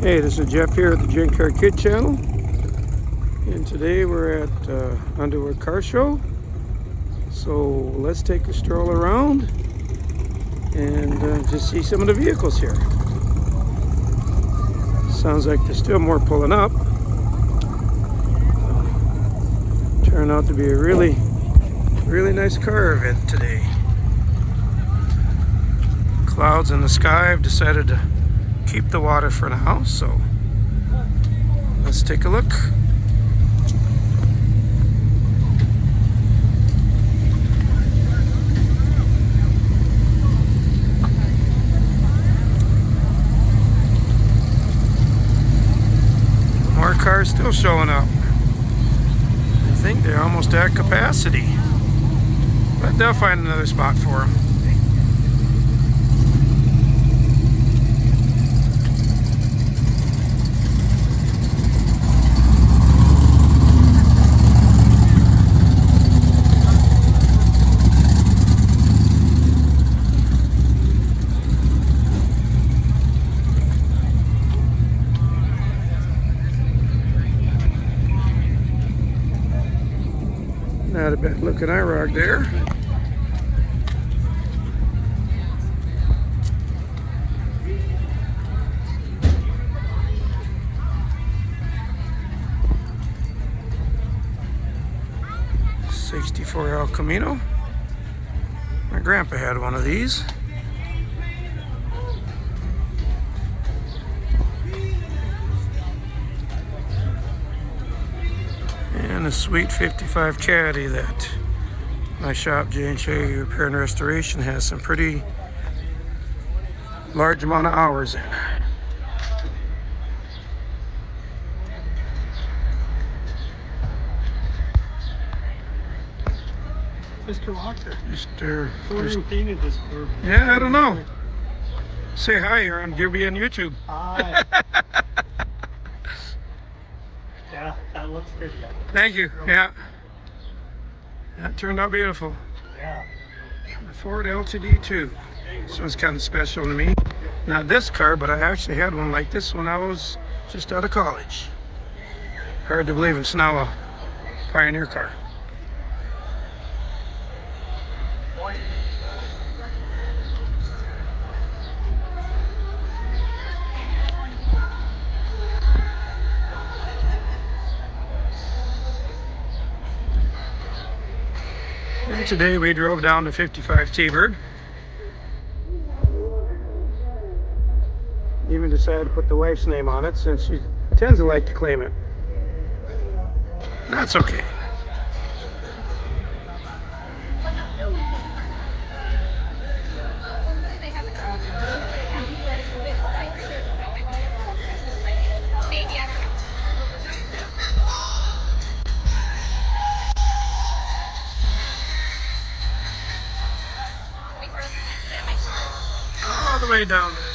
Hey, this is Jeff here at the Junk Car Kid channel, and today we're at Underwood Car Show. So let's take a stroll around and just see some of the vehicles here. Sounds like there's still more pulling up. Turned out to be a really nice car event today. Clouds in the sky. I've decided to keep the water for now, so let's take a look. More cars still showing up. I think they're almost at capacity, but they'll find another spot for them. Not a bad looking IROC there. '64 El Camino. My grandpa had one of these. And a sweet 55 Caddy that my shop, J&J Repair and Restoration, has some pretty large amount of hours in. Mr. Walker. Mr. Painted this for. Yeah, I don't know. Say hi, you'll be on YouTube. Hi. Yeah, that looks good. Thank you. Yeah. That turned out beautiful. Yeah. The Ford LTD too. This one's kind of special to me. Not this car, but I actually had one like this when I was just out of college. Hard to believe it's now a Pioneer car. And today we drove down to 55 T-Bird. Even decided to put the wife's name on it since she tends to like to claim it. That's okay. All the way down there.